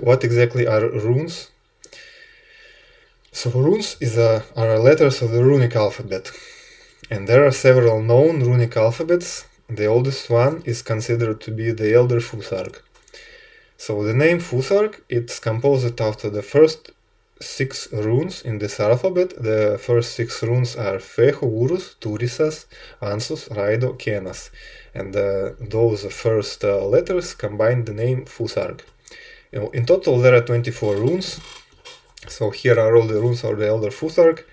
What exactly are runes? So runes are letters of the runic alphabet, and there are several known runic alphabets. The oldest one is considered to be the Elder Fusark. So the name Fusark, it's composed out of the first 6 runes in this alphabet. The first 6 runes are Fehu, Urus, Turisas, Ansus, Raido, Kenas. And those first letters combine the name Fusark. In total there are 24 runes. So here are all the runes of the Elder Fusark.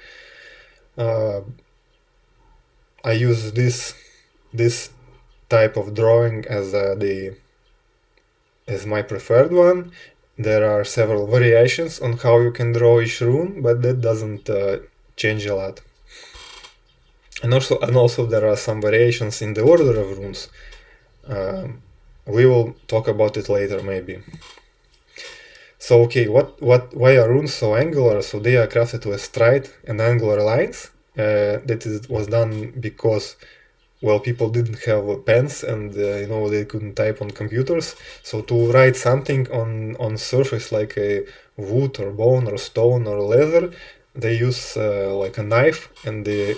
I use this type of drawing as my preferred one. There are several variations on how you can draw each rune, but that doesn't change a lot. And also there are some variations in the order of runes. We will talk about it later, maybe. So okay, why are runes so angular? So they are crafted with straight and angular lines. Was done because, well, people didn't have pens and they couldn't type on computers. So to write something on surface like a wood or bone or stone or leather, they use like a knife, and the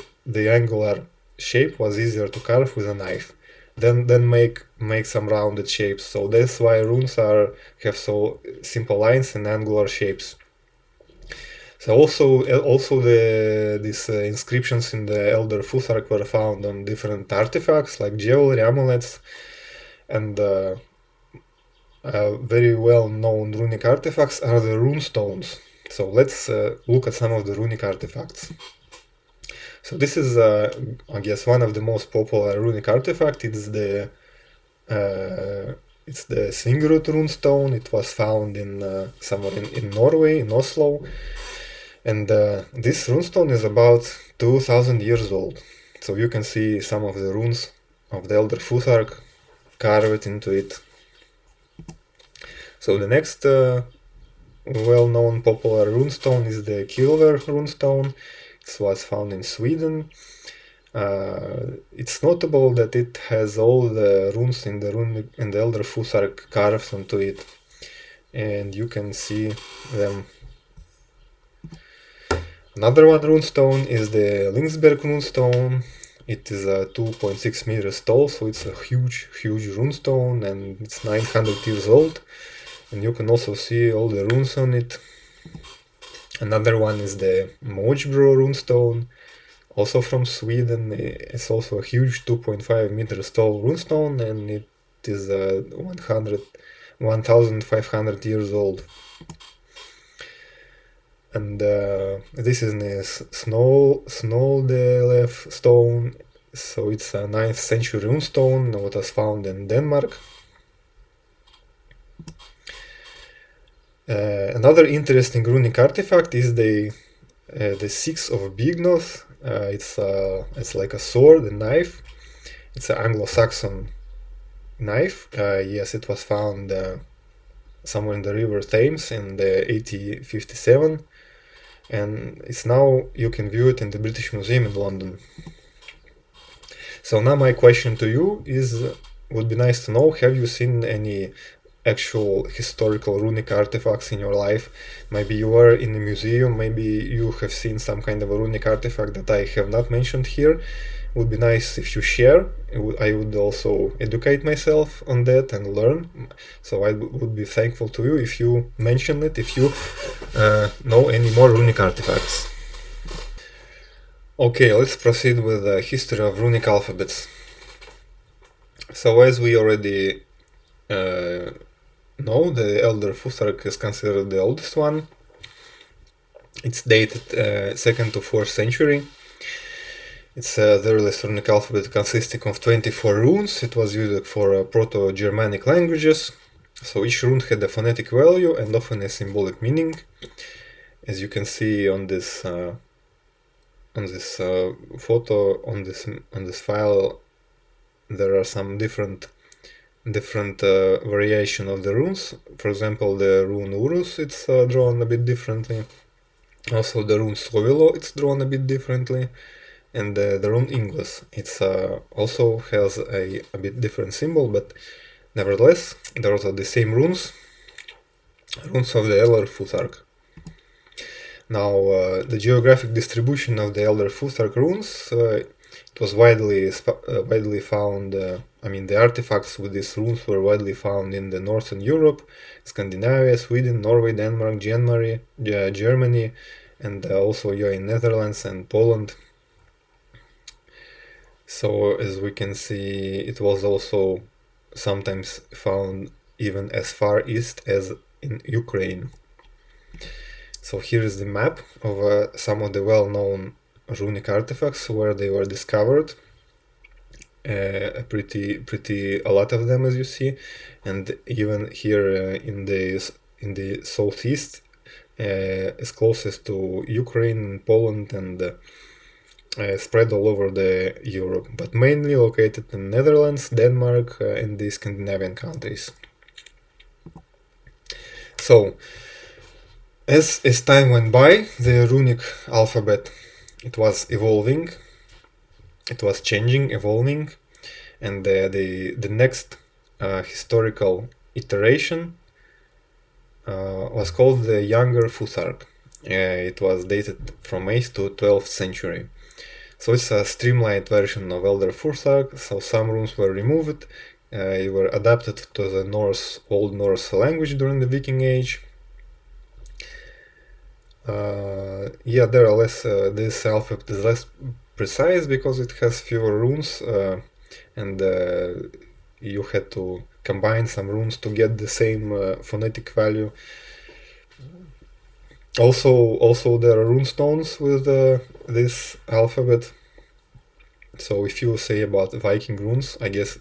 angular shape was easier to carve with a knife. Then make some rounded shapes. So that's why runes have so simple lines and angular shapes. So also these inscriptions in the Elder Fusark were found on different artifacts like jewelry, amulets, and very well known runic artifacts are the rune stones. So let's look at some of the runic artifacts. So this is, I guess, one of the most popular runic artifacts. It's the Svingerud runestone. It was found in somewhere in Norway, in Oslo. And this runestone is about 2000 years old. So you can see some of the runes of the Elder Fusark carved into it. So the next well-known popular runestone is the Kilver runestone. It was found in Sweden. It's notable that it has all the runes in the Elder Fusark carved onto it, and you can see them. Another one runestone is the Linksberg runestone. It is 2.6 meters tall, so it's a huge runestone, and it's 900 years old. And you can also see all the runes on it. Another one is the Mojbro runestone, also from Sweden. It's also a huge 2.5 meters tall runestone, and it is 1,500 years old. And this is the Snoldelef stone. So it's a 9th century runestone that was found in Denmark. Another interesting runic artifact is the Six of Bignoth. It's like a sword, a knife. It's an Anglo-Saxon knife. Yes, it was found somewhere in the River Thames in the 1857, and it's now you can view it in the British Museum in London. So now my question to you would be nice to know, have you seen any actual historical runic artifacts in your life? Maybe you were in a museum, maybe you have seen some kind of a runic artifact that I have not mentioned here. It would be nice if you share. I would also educate myself on that and learn. So I would be thankful to you if you mention it, if you know any more runic artifacts. Okay, let's proceed with the history of runic alphabets. So as we already know, the Elder Fusark is considered the oldest one. It's dated 2nd to 4th century. It's the earliest runic alphabet consisting of 24 runes. It was used for Proto-Germanic languages. So each rune had a phonetic value and often a symbolic meaning. As you can see on this photo, on this file, there are some different variation of the runes. For example, the rune Urus, it's drawn a bit differently. Also the rune Slovilo, it's drawn a bit differently. And the rune Ingles, it's also has a bit different symbol, but nevertheless, those are the same runes. runes of the Elder Futhark. Now, the geographic distribution of the Elder Futhark runes, it was widely found. The artifacts with these runes were widely found in the Northern Europe, Scandinavia, Sweden, Norway, Denmark, Germany, and also in Netherlands and Poland. So, as we can see, it was also sometimes found even as far east as in Ukraine. So here is the map of some of the well-known runic artifacts where they were discovered. Pretty a lot of them, as you see, and even here in the southeast, as closest to Ukraine, Poland, and spread all over the Europe, but mainly located in Netherlands, Denmark, and the Scandinavian countries. So, as time went by, the runic alphabet, it was evolving, it was changing, evolving, and the next historical iteration was called the Younger Futhark. It was dated from 8th to 12th century. So it's a streamlined version of Elder Futhark, so some runes were removed, they were adapted to the Old Norse language during the Viking Age. There are less. This alphabet is less precise because it has fewer runes, and you had to combine some runes to get the same phonetic value. Also, there are rune stones with this alphabet. So if you say about Viking runes, I guess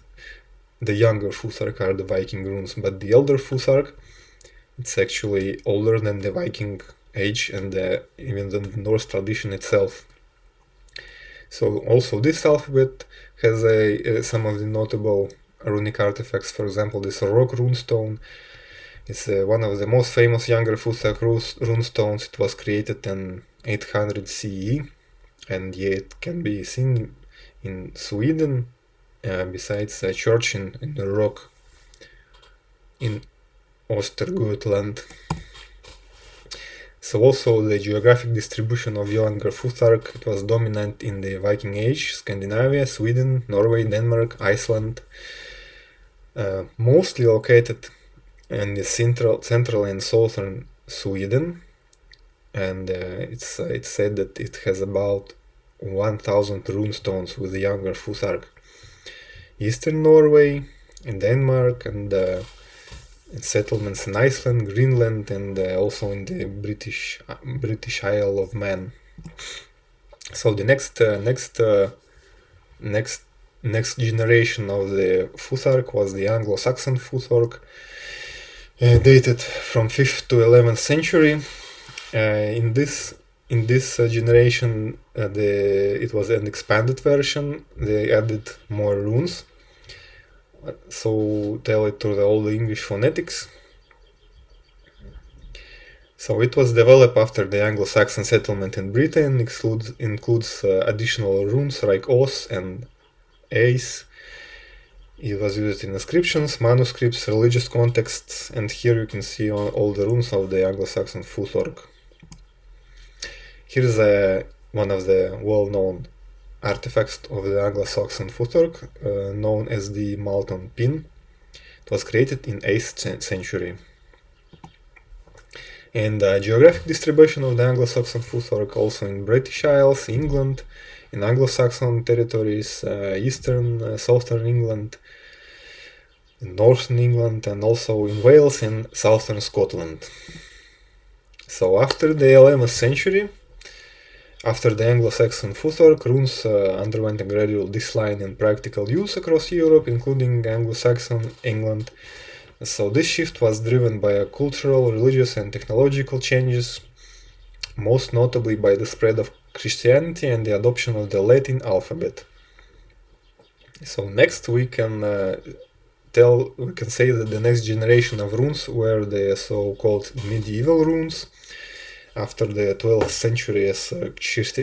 the Younger Futhark are the Viking runes, but the Elder Futhark, it's actually older than the Viking Age and even the Norse tradition itself. So also this alphabet has some of the notable runic artifacts. For example, this rock runestone. It's one of the most famous Younger Futhark runestones. It was created in 800 CE, and it can be seen in Sweden, besides a church in the rock in Östergötland. So also the geographic distribution of Younger Futhark, it was dominant in the Viking Age, Scandinavia, Sweden, Norway, Denmark, Iceland, mostly located in the central and southern Sweden, and it's said that it has about 1,000 runestones with the Younger Futhark. Eastern Norway, in Denmark, and settlements in Iceland, Greenland, and also in the British Isle of Man. So the next generation of the Futhark was the Anglo-Saxon Futhark, dated from 5th to 11th century. In this generation, it was an expanded version. They added more runes, so tailored to the Old English phonetics. So it was developed after the Anglo-Saxon settlement in Britain, includes additional runes like Os and Ace. It was used in inscriptions, manuscripts, religious contexts, and here you can see all the runes of the Anglo-Saxon Futhark. Here's one of the well-known artifacts of the Anglo-Saxon Futhark, known as the Malton pin. It was created in 8th century. And geographic distribution of the Anglo-Saxon Futhark also in British Isles, England, in Anglo-Saxon territories, eastern, southern England, in northern England, and also in Wales and southern Scotland. So after the 11th century, after the Anglo-Saxon Futhark, runes underwent a gradual decline in practical use across Europe, including Anglo-Saxon England. So this shift was driven by cultural, religious, and technological changes, most notably by the spread of Christianity and the adoption of the Latin alphabet. So next we can say that the next generation of runes were the so-called medieval runes. After the 12th century, as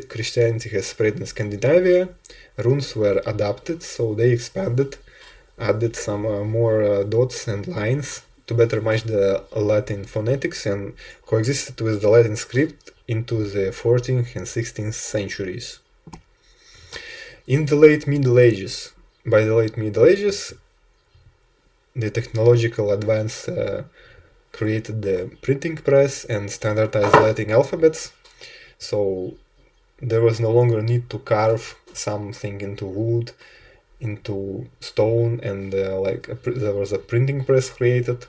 Christianity has spread in Scandinavia, runes were adapted, so they expanded, added some more dots and lines to better match the Latin phonetics and coexisted with the Latin script into the 14th and 16th centuries. In the late Middle Ages, by the late Middle Ages, the technological advance created the printing press and standardized Latin alphabets, so there was no longer need to carve something into wood, into stone, and there was a printing press created,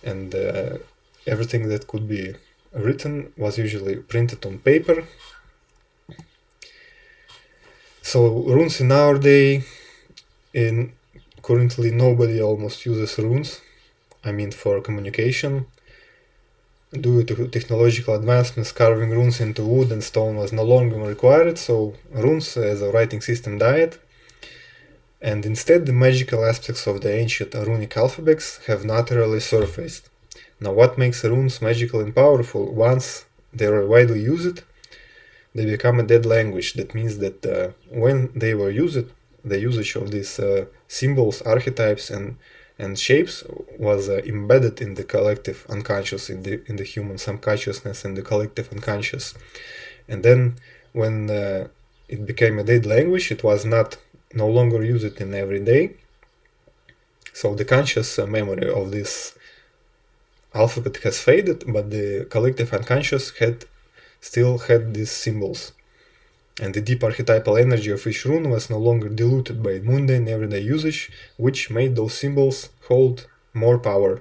and everything that could be written was usually printed on paper. So runes in our day, currently nobody almost uses runes, I mean for communication. Due to technological advancements, carving runes into wood and stone was no longer required, so runes as a writing system died, and instead the magical aspects of the ancient runic alphabets have naturally surfaced. Now, what makes runes magical and powerful? Once they are widely used, they become a dead language. That means that when they were used, the usage of these symbols, archetypes, and shapes was embedded in the collective unconscious, in the human subconsciousness and the collective unconscious. And then when it became a dead language, it was no longer used in every day. So the conscious memory of this alphabet has faded, but the collective unconscious still had these symbols. And the deep archetypal energy of each rune was no longer diluted by mundane everyday usage, which made those symbols hold more power.